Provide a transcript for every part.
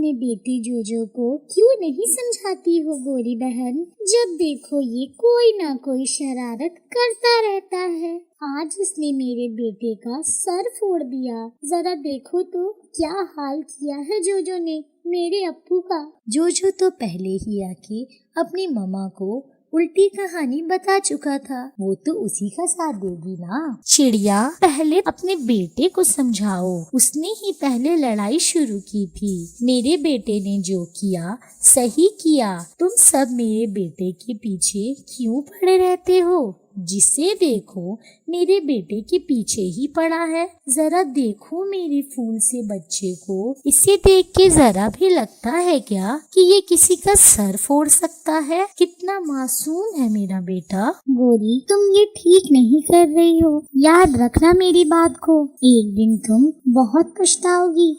अपने बेटे जोजो को क्यों नहीं समझाती हो गोरी बहन? जब देखो ये कोई ना कोई शरारत करता रहता है। आज इसने मेरे बेटे का सर फोड़ दिया। जरा देखो तो क्या हाल किया है जोजो ने मेरे अप्पू का। जोजो तो पहले ही आके अपनी मम्मा को उल्टी कहानी बता चुका था, वो तो उसी का साथ देगी ना। चिड़िया, पहले अपने बेटे को समझाओ, उसने ही पहले लड़ाई शुरू की थी। मेरे बेटे ने जो किया सही किया, तुम सब मेरे बेटे के पीछे क्यों पड़े रहते हो? जिसे देखो मेरे बेटे के पीछे ही पड़ा है। जरा देखो मेरे फूल से बच्चे को, इसे देख के जरा भी लगता है क्या कि ये किसी का सर फोड़ सकता है? कितना मासूम है मेरा बेटा। गोरी, तुम ये ठीक नहीं कर रही हो, याद रखना मेरी बात को, एक दिन तुम बहुत पछताओगी।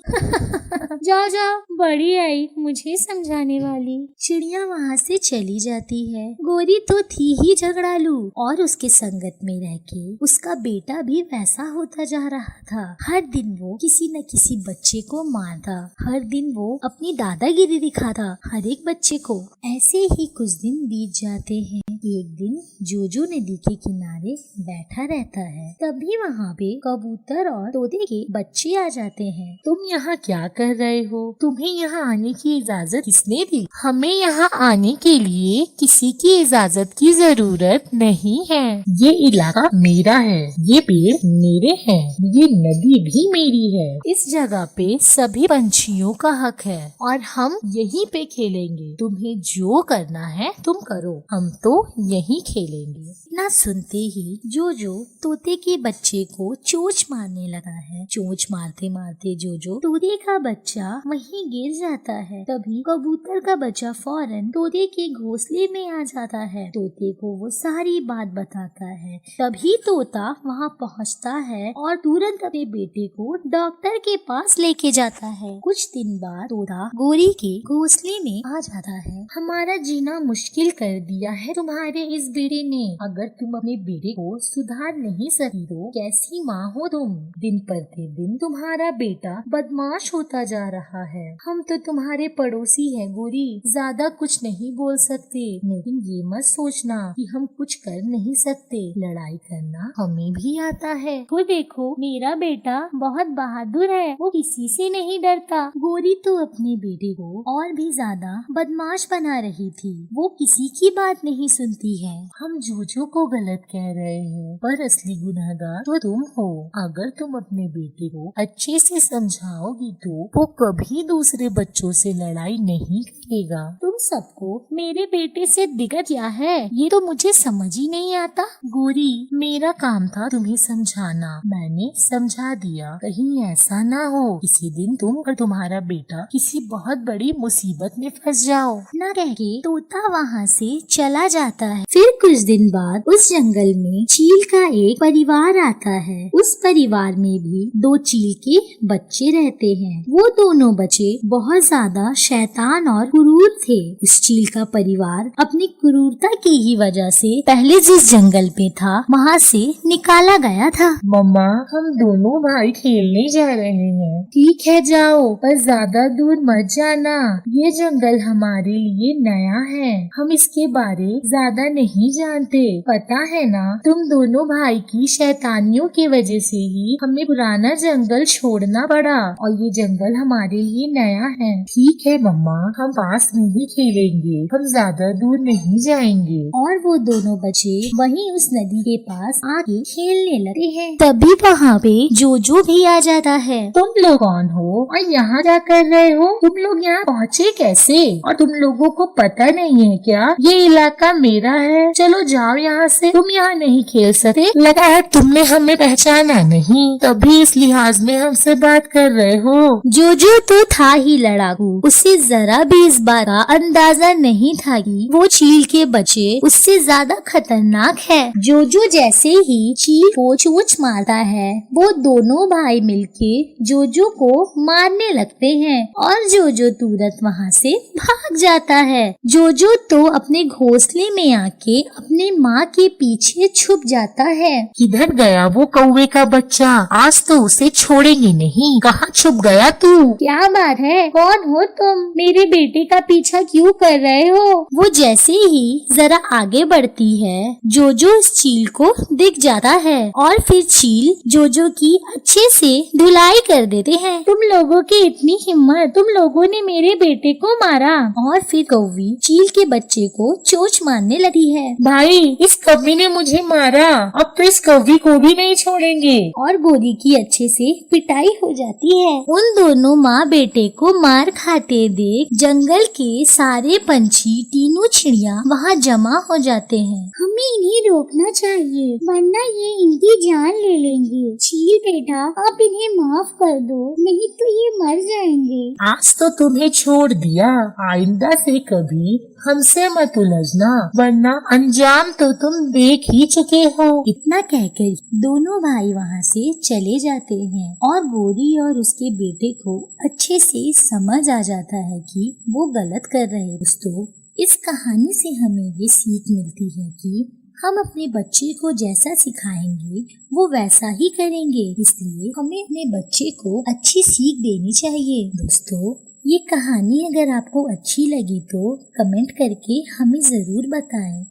जाओ जाओ, बड़ी आई मुझे समझाने वाली। चिड़िया वहाँ से चली जाती है। गोरी तो थी ही झगड़ालू और उसके संगत में रह के उसका बेटा भी वैसा होता जा रहा था। हर दिन वो किसी न किसी बच्चे को मारता, हर दिन वो अपनी दादागिरी दिखाता हर एक बच्चे को। ऐसे ही कुछ दिन बीत जाते हैं। एक दिन जोजो नदी के किनारे बैठा रहता है, तभी वहाँ पे कबूतर और तोते के बच्चे आ जाते हैं। तुम यहाँ क्या कर रहे हो? तुम्हें यहाँ आने की इजाजत किसने दी? हमें यहाँ आने के लिए किसी की इजाजत की जरूरत नहीं है। ये इलाका मेरा है, ये पेड़ मेरे हैं, ये नदी भी मेरी है। इस जगह पे सभी पंछियों का हक है और हम यहीं पे खेलेंगे। तुम्हें जो करना है तुम करो, हम तो यहीं खेलेंगे। ना सुनते ही जोजो तोते के बच्चे को चोंच मारने लगा है। चोंच मारते मारते जोजो तोते का बच्चा वहीं गिर जाता है। तभी कबूतर का बच्चा फौरन तोते के घोंसले में आ जाता है। तोते को वो सारी बात बताता है। तभी तोता वहाँ पहुँचता है और तुरंत अपने बेटे को डॉक्टर के पास लेके जाता है। कुछ दिन बाद तोता गोरी के घोंसले में आ जाता है। हमारा जीना मुश्किल कर दिया है तुम्हारे इस बेटे ने। अगर तुम अपने बेटे को सुधार नहीं सकी तो कैसी माँ हो तुम? दिन प्रतिदिन तुम्हारा बेटा बदमाश होता जा रहा है। हम तो तुम्हारे पड़ोसी हैं गोरी, ज्यादा कुछ नहीं बोल सकते, लेकिन ये मत सोचना कि हम कुछ कर नहीं सकते। लड़ाई करना हमें भी आता है। वो देखो मेरा बेटा बहुत बहादुर है, वो किसी से नहीं डरता। गोरी तो अपने बेटे को और भी ज्यादा बदमाश बना रही थी। वो किसी की बात नहीं सुनती है। हम जोजो को गलत कह रहे हैं, पर असली गुनहगार तो तुम हो। अगर तुम अपने बेटे को अच्छे से समझाओगी तो वो कभी दूसरे बच्चों से लड़ाई नहीं करेगा। तुम सबको मेरे बेटे से दिक्कत क्या है, ये तो मुझे समझ ही नहीं आता। गोरी, मेरा काम था तुम्हें समझाना, मैंने समझा दिया। कहीं ऐसा ना हो किसी दिन तुम और तुम्हारा बेटा किसी बहुत बड़ी मुसीबत में फंस जाओ। ना कह के तोता वहाँ से चला जाता है। फिर कुछ दिन बाद उस जंगल में चील का एक परिवार आता है। उस परिवार में भी 2 चील के बच्चे रहते हैं। वो दोनों बच्चे बहुत ज्यादा शैतान और क्रूर थे। उस चील का परिवार अपनी क्रूरता की ही वजह से पहले जिस जंगल में था वहाँ से निकाला गया था। मम्मा, हम दोनों भाई खेलने जा रहे हैं। ठीक है जाओ, पर ज्यादा दूर मत जाना। ये जंगल हमारे लिए नया है, हम इसके बारे ज्यादा नहीं जानते। पता है ना, तुम दोनों भाई की शैतानियों की वजह से ही हमें पुराना जंगल छोड़ना पड़ा और ये जंगल हमारे लिए नया है। ठीक है मम्मा, हम पास में ही खेलेंगे, हम ज्यादा दूर नहीं जाएंगे। और वो दोनों बच्चे वहीं उस नदी के पास आके खेलने लगे हैं। तभी वहाँ पे जोजो भी आ जाता है। तुम लोग कौन हो और यहाँ क्या कर रहे हो? तुम लोग यहाँ पहुँचे कैसे? और तुम लोगों को पता नहीं है क्या ये इलाका मेरा है? चलो जाओ यहाँ से, तुम यहाँ नहीं खेल सकते। लगा है तुमने हमें पहचाना नहीं, तभी इस लिहाज में हमसे बात कर रहे हो। जोजो तो था ही लड़ाकू, उसे जरा भी इस बात का अंदाजा नहीं था कि वो चील के बच्चे उससे ज्यादा खतरनाक खतरनाक है। जोजो जैसे ही चील को चोंच मारता है, वो दोनों भाई मिलके जोजो को मारने लगते हैं और जोजो तुरंत वहाँ से भाग जाता है। जोजो तो अपने घोंसले में आके अपने माँ के पीछे छुप जाता है। किधर गया वो कौवे का बच्चा? आज तो उसे छोड़ेंगे नहीं। कहाँ छुप गया तू? क्या बात है, कौन हो तुम? मेरे बेटे का पीछा क्यों कर रहे हो? वो जैसे ही जरा आगे बढ़ती है, जोजो इस चील को दिख जाता है और फिर चील जोजो की अच्छे से धुलाई कर देते हैं। तुम लोगों की इतनी हिम्मत, तुम लोगों ने मेरे बेटे को मारा। और फिर कौवी चील के बच्चे को चोंच मारने लगी है। भाई, इस कौवी ने मुझे मारा, अब तो इस कौवी को भी नहीं छोड़ेंगे। और गोरी की अच्छे से पिटाई हो जाती है। उन दोनों माँ बेटे को मार खाते देख जंगल के सारे पंछी, तीनों चिड़िया वहाँ जमा हो जाते हैं। हमें इन्हें रोकना चाहिए, वरना ये इनकी जान ले लेंगे। चील बेटा, आप इन्हें माफ कर दो, नहीं तो ये मर जाएंगे। आज तो तुम्हें छोड़ दिया, आइंदा से कभी हमसे मत उलझना, वरना अंजाम तो तुम देख ही चुके हो। इतना कहकर दोनों भाई वहाँ से चले जाते हैं और गोरी और उसके बेटे को अच्छे से समझ आ जाता है कि वो गलत कर रहे हैं। दोस्तों, इस कहानी से हमें ये सीख मिलती है कि हम अपने बच्चे को जैसा सिखाएंगे वो वैसा ही करेंगे, इसलिए हमें अपने बच्चे को अच्छी सीख देनी चाहिए। दोस्तों, ये कहानी अगर आपको अच्छी लगी तो कमेंट करके हमें जरूर बताएं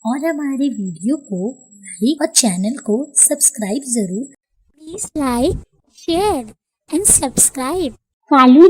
और हमारे वीडियो को लाइक और चैनल को सब्सक्राइब जरूर। Please like, share and subscribe. Kalu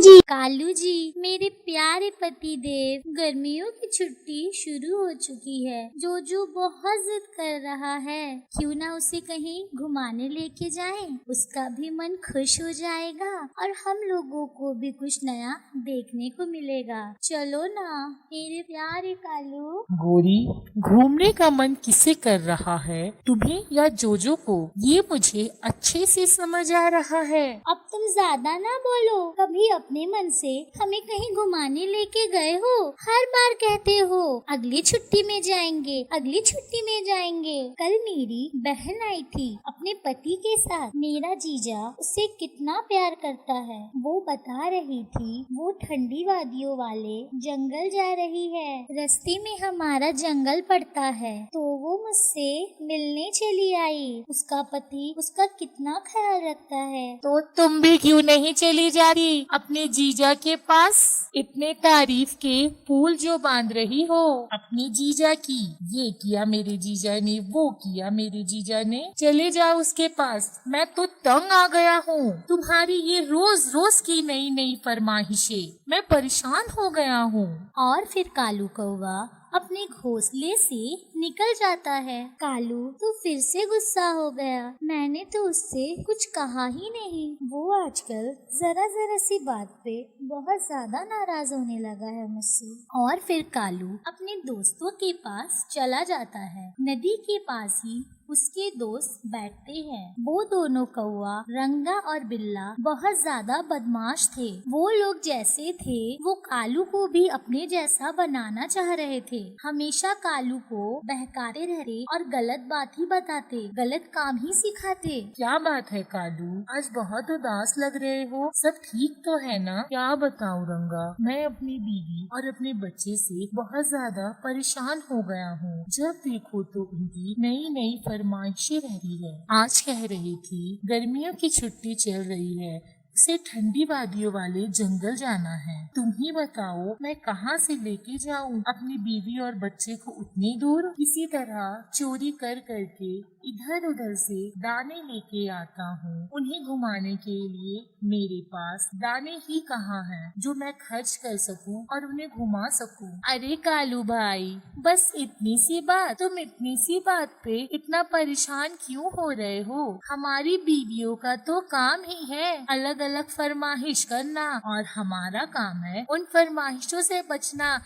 ji, मेरे प्यारे पति देव, गर्मियों की छुट्टी शुरू हो चुकी है। जोजो बहुत जिद कर रहा है, क्यों ना उसे कहीं घुमाने लेके जाएं? उसका भी मन खुश हो जाएगा और हम लोगों को भी कुछ नया देखने को मिलेगा। चलो ना मेरे प्यारे कालू। गोरी, घूमने का मन किसे कर रहा है, तुम्हें या जोजो को? ये मुझे अच्छे से समझ आ रहा है। अब तुम ज्यादा ना बोलो। कभी अपने मन से हमें कहीं घुमाने लेके गए हो? हर बार कहते हो अगली छुट्टी में जाएंगे, अगली छुट्टी में जाएंगे। कल मेरी बहन आई थी अपने पति के साथ। मेरा जीजा उससे कितना प्यार करता है। वो बता रही थी वो ठंडी वादियों वाले जंगल जा रही है। रास्ते में हमारा जंगल पड़ता है तो वो मुझसे मिलने चली आई। उसका पति उसका कितना ख्याल रखता है। तो तुम भी क्यों नहीं चली जा रही अपने जीजा के पास? इतने तारीफ के फूल जो बांध रही हो अपनी जीजा की, ये किया मेरे जीजा ने, वो किया मेरे जीजा ने, चले जाओ उसके पास। मैं तो तंग आ गया हूँ तुम्हारी ये रोज रोज की नई नई फरमाइशें, मैं परेशान हो गया हूँ। और फिर कालू कौवा अपने घोंसले से निकल जाता है। कालू तो फिर से गुस्सा हो गया। मैंने तो उससे कुछ कहा ही नहीं। वो आजकल जरा जरा सी बात पे बहुत ज्यादा नाराज होने लगा है मुझसे। और फिर कालू अपने दोस्तों के पास चला जाता है। नदी के पास ही उसके दोस्त बैठते हैं। वो दोनों कौवा, रंगा और बिल्ला बहुत ज्यादा बदमाश थे। वो लोग जैसे थे वो कालू को भी अपने जैसा बनाना चाह रहे थे। हमेशा कालू को बहकाते रहते और गलत बात ही बताते, गलत काम ही सिखाते। क्या बात है कालू, आज बहुत उदास लग रहे हो, सब ठीक तो है ना? क्या बताऊं रंगा, मैं अपनी बीवी और अपने बच्चे से बहुत ज्यादा परेशान हो गया हूँ। जब देखो तो उनकी नई नई फरमाइशें रहती है। आज कह रही थी गर्मियों की छुट्टी चल रही है, उसे ठंडी वादियों वाले जंगल जाना है। तुम ही बताओ मैं कहाँ से लेके जाऊँ अपनी बीवी और बच्चे को उतनी दूर? किसी तरह चोरी कर करके इधर उधर से दाने लेके आता हूँ। उन्हें घुमाने के लिए मेरे पास दाने ही कहाँ हैं जो मैं खर्च कर सकूँ और उन्हें घुमा सकूँ। अरे कालू भाई, बस इतनी सी बात, तुम इतनी सी बात पे इतना परेशान क्यों हो रहे हो? हमारी बीवियों का तो काम ही है अलग अलग फरमाइश करना और हमारा काम है उन फरमाइशों से बचना।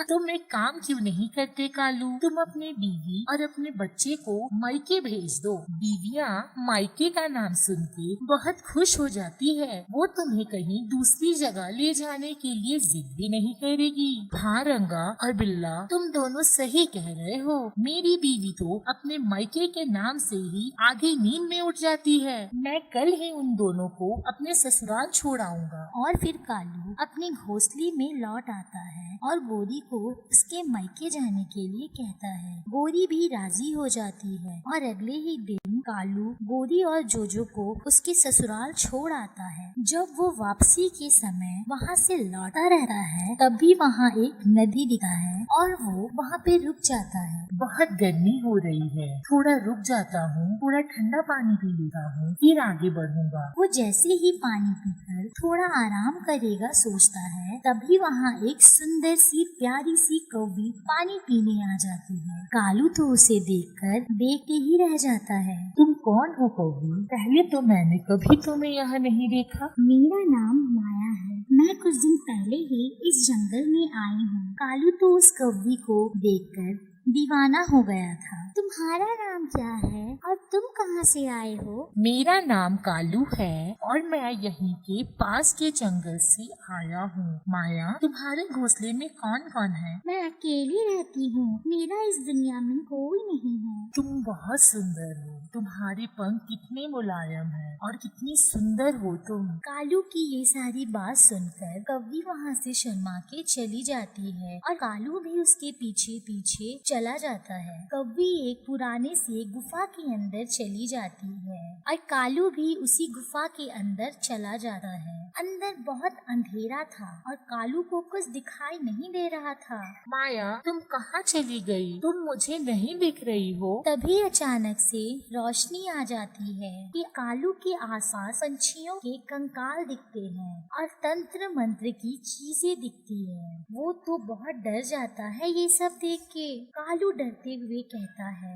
तुम एक काम क्यों नहीं करते कालू? तुम अपने बीवी और अपने बच्चे को मायके भेज दो। बीवियाँ मायके का नाम सुन के बहुत खुश हो जाती है। वो तुम्हें कहीं दूसरी जगह ले जाने के लिए जिद भी नहीं करेगी। हाँ रंगा और बिल्ला, तुम दोनों सही कह रहे हो। मेरी बीवी तो अपने मायके के नाम से ही आधी नींद में उठ जाती है। मैं कल ही उन दोनों को अपने ससुराल छोड़ाऊंगा। और फिर कालू अपने घोंसले में लौट आता है और गोरी को उसके मायके जाने के लिए कहता है। गोरी भी राजी हो जाती है और अगले ही दिन कालू गोरी और जोजो को उसके ससुराल छोड़ आता है। जब वो वापसी के समय वहाँ से लौटा रहता है तभी वहाँ एक नदी दिखा है और वो वहाँ पे रुक जाता है। बहुत गर्मी हो रही है, थोड़ा रुक जाता हूँ, थोड़ा ठंडा पानी पी लेता हूँ, फिर आगे बढ़ूंगा। वो जैसे ही पानी पीकर थोड़ा आराम करेगा सोचता है तभी वहाँ एक सुंदर सी प्यारी सी कौवी पानी पीने आ जाती है। कालू तो उसे देखकर देखते ही रह जाता है। तुम कौन हो कौवी? पहले तो मैंने कभी तुम्हें यहाँ नहीं देखा। मेरा नाम माया है। मैं कुछ दिन पहले ही इस जंगल में आई हूँ। कालू तो उस कौवी को देखकर दीवाना हो गया था। तुम्हारा नाम क्या है और तुम कहाँ से आए हो? मेरा नाम कालू है और मैं यहीं के पास के जंगल से आया हूँ। माया, तुम्हारे घोंसले में कौन कौन है? मैं अकेली रहती हूँ। मेरा इस दुनिया में कोई नहीं है। तुम बहुत सुंदर हो। तुम्हारे पंख कितने मुलायम हैं और कितनी सुंदर हो तुम। कालू की ये सारी बात सुनकर कौवी वहाँ से शर्मा के चली जाती है और कालू भी उसके पीछे पीछे चला जाता है। कौवी एक पुराने से गुफा के अंदर चली जाती है और कालू भी उसी गुफा के अंदर चला जाता है। अंदर बहुत अंधेरा था और कालू को कुछ दिखाई नहीं दे रहा था। माया, तुम कहाँ चली गई? तुम मुझे नहीं दिख रही हो। तभी अचानक से रोशनी आ जाती है कि कालू के आसपास पंछियों के कंकाल दिखते हैं और तंत्र मंत्र की चीजें दिखती है। वो तो बहुत डर जाता है ये सब देख के। कालू डरते हुए कहता है,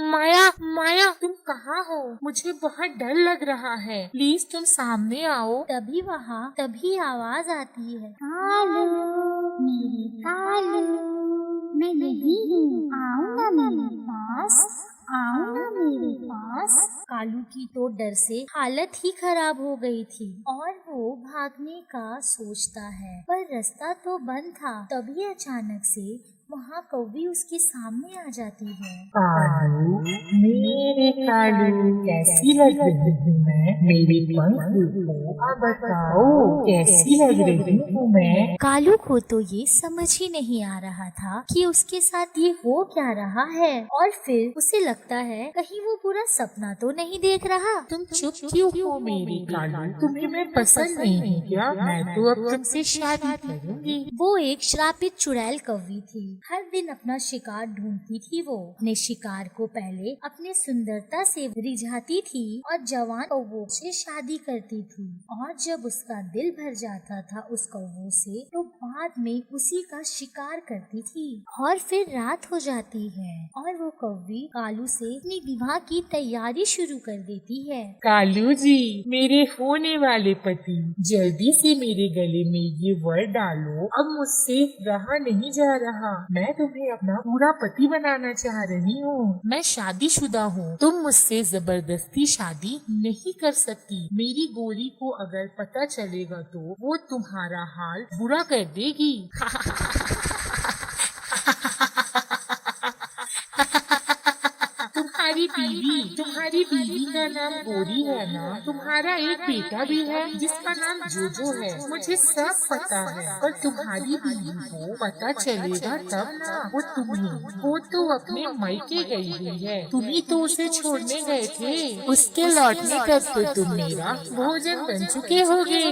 माया, माया, तुम कहाँ हो? मुझे बहुत डर लग रहा है। प्लीज तुम सामने आओ। तभी आवाज आती है, कालू, मेरे कालू, मैं यही हूँ। आओ ना मेरे पास, आओ ना मेरे पास। कालू की तो डर से हालत ही खराब हो गई थी और वो भागने का सोचता है पर रास्ता तो बंद था। तभी अचानक से वहाँ कौवी उसके सामने आ जाती है। कालू, मेरे कालू, कैसी लग रही हूँ मैं? मेरे पंख देखो, अब बताओ कैसी लग रही हूँ मैं? कालू को तो ये समझ ही नहीं आ रहा था कि उसके साथ ये हो क्या रहा है और फिर उसे लगता है कहीं वो पूरा सपना तो नहीं देख रहा। तुम चुप क्यों हो मेरे कालू? तुम्हें मैं पसंद नहीं हूँ क्या? मैं तो अब तुमसे शादी करूँगी। वो एक श्रापित चुड़ैल कौवी थी। हर दिन अपना शिकार ढूंढती थी। वो अपने शिकार को पहले अपने सुंदरता से रिझाती थी और जवान कौवों से शादी करती थी और जब उसका दिल भर जाता था उस कौवों से तो बाद में उसी का शिकार करती थी। और फिर रात हो जाती है और वो कौवी कालू से अपनी विवाह की तैयारी शुरू कर देती है। कालू जी, मेरे होने वाले पति, जल्दी से मेरे गले में ये वर डालो। अब मुझसे रहा नहीं जा रहा। मैं तुम्हें अपना पूरा पति बनाना चाह रही हूँ। मैं शादीशुदा हूँ। तुम मुझसे जबरदस्ती शादी नहीं कर सकती। मेरी गोरी को अगर पता चलेगा तो वो तुम्हारा हाल बुरा कर देगी। तुम्हारी बीवी का नाम गोरी है ना? तुम्हारा एक बेटा भी है जिसका नाम जोजो है। मुझे सब पता है, पर तुम्हारी बीवी को पता चलेगा तब ना। वो तो अपने मायके गई हुई है। तुम ही तो उसे छोड़ने गए थे। उसके लौटने तक तो तुम मेरा भोजन बन चुके होगे।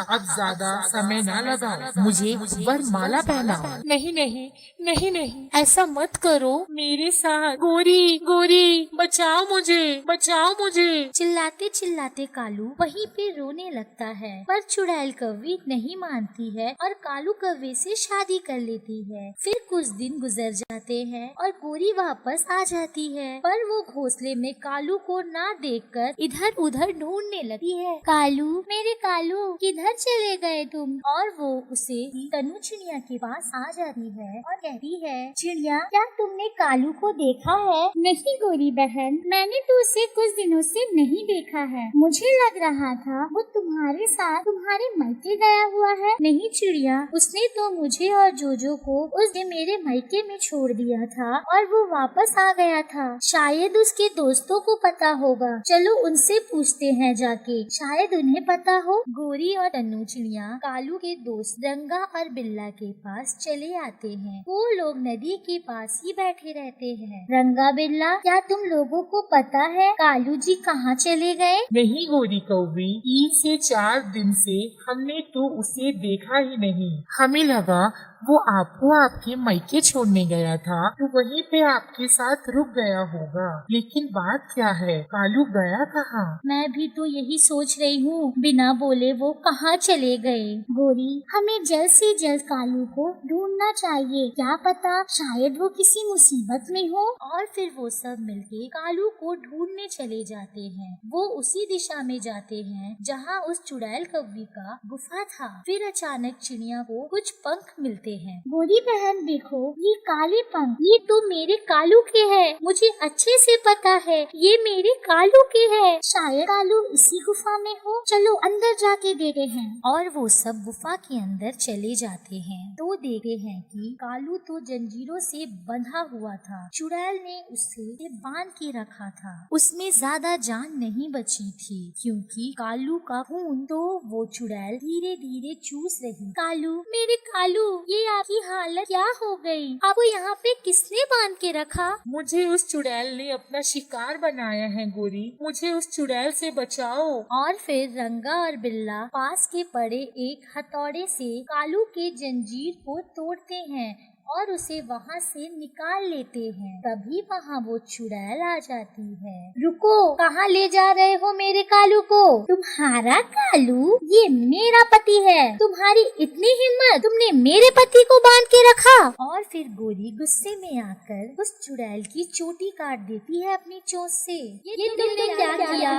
अब ज्यादा समय ना लगाओ, मुझे वरमाला पहनाओ। नहीं नहीं नहीं नहीं, ऐसा मत करो मेरे साथ। गोरी गोरी बचाओ मुझे, बचाओ मुझे। चिल्लाते चिल्लाते कालू वहीं पे रोने लगता है, पर चुड़ैल कौवी नहीं मानती है और कालू कौवे से शादी कर लेती है। फिर कुछ दिन गुजर जाते हैं और गोरी वापस आ जाती है, पर वो घोंसले में कालू को ना देखकर इधर उधर ढूंढने लगती है। कालू, मेरे कालू, किधर चले गए तुम? और वो उसे तनु चिड़िया के पास आ जाती है और कहती है, चिड़िया, क्या तुमने कालू को देखा है? नहीं गोरी बहन, मैंने तो उसे कुछ दिनों से नहीं देखा है। मुझे लग रहा था वो तुम्हारे साथ तुम्हारे मायके गया हुआ है। नहीं चिड़िया, उसने तो मुझे और जोजो को उस दिन मेरे मायके में छोड़ दिया था और वो वापस आ गया था। शायद उसके दोस्तों को पता होगा, चलो उनसे पूछते हैं जाके, शायद उन्हें पता हो। गोरी और तन्नू चिड़िया कालू के दोस्त रंगा और बिल्ला के पास चले आते हैं। वो लोग नदी के पास ही बैठे रहते हैं। रंगा, बिल्ला, क्या तुम लोगों को पता है कालू जी कहाँ चले गए? नहीं गोरी कौवी, 3 से 4 दिन से हमने तो उसे देखा ही नहीं। हमें लगा वो आपको आपके मायके छोड़ने गया था, तो वहीं पे आपके साथ रुक गया होगा। लेकिन बात क्या है, कालू गया कहाँ? मैं भी तो यही सोच रही हूँ, बिना बोले वो कहाँ चले गए। गोरी, हमें जल्द से जल्द कालू को ढूंढना चाहिए, क्या पता शायद वो किसी मुसीबत में हो। और फिर वो सब मिलके कालू को ढूंढने चले जाते हैं। वो उसी दिशा में जाते हैं जहाँ उस चुड़ैल कौवी का गुफा था। फिर अचानक चिड़िया को कुछ पंख मिलते हैं। गोरी बहन देखो, ये काले पंख, ये तो मेरे कालू के हैं। मुझे अच्छे से पता है ये मेरे कालू के हैं। शायद कालू इसी गुफा में हो, चलो अंदर जाके देखते हैं। और वो सब गुफा के अंदर चले जाते हैं तो देखते हैं कि कालू तो जंजीरों से बंधा हुआ था। चुड़ैल ने उसे बांध के रखा था। उसमें ज्यादा जान नहीं बची थी क्योंकि कालू का खून तो वो चुड़ैल धीरे धीरे चूस रही। कालू, मेरे कालू, ये आपकी हालत क्या हो गई? आपको यहाँ पे किसने बांध के रखा? मुझे उस चुड़ैल ने अपना शिकार बनाया है गोरी, मुझे उस चुड़ैल से बचाओ। और फिर रंगा और बिल्ला पास के पड़े एक हथौड़े से कालू के जंजीर को तोड़ते हैं और उसे वहाँ से निकाल लेते हैं। तभी वहाँ वो चुड़ैल आ जाती है। रुको, कहाँ ले जा रहे हो मेरे कालू को? तुम्हारा कालू ये मेरा पति है। तुम्हारी इतनी हिम्मत, तुमने मेरे पति को बांध के रखा? और फिर गोरी गुस्से में आकर उस चुड़ैल की चोटी काट देती है अपनी चोंच से। ये तुमने क्या किया?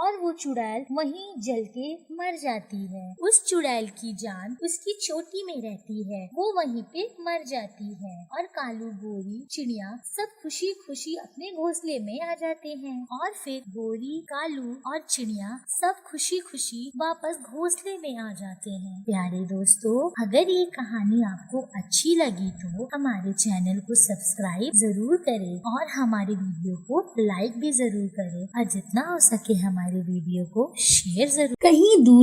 और वो चुड़ैल वहीं जल के मर जाती है। उस चुड़ैल की जान उसकी चोटी में रहती है, वो वहीं पे मर जाती है। और कालू, गोरी, चिड़िया सब खुशी खुशी अपने घोंसले में आ जाते हैं। और फिर गोरी, कालू और चिड़िया सब खुशी खुशी वापस घोंसले में आ जाते हैं। प्यारे दोस्तों, अगर ये कहानी आपको अच्छी लगी तो हमारे चैनल को सब्सक्राइब जरूर करें और हमारे वीडियो को लाइक भी जरूर करें और जितना हो सके हमारे वीडियो को शेयर जरूर। कहीं दूर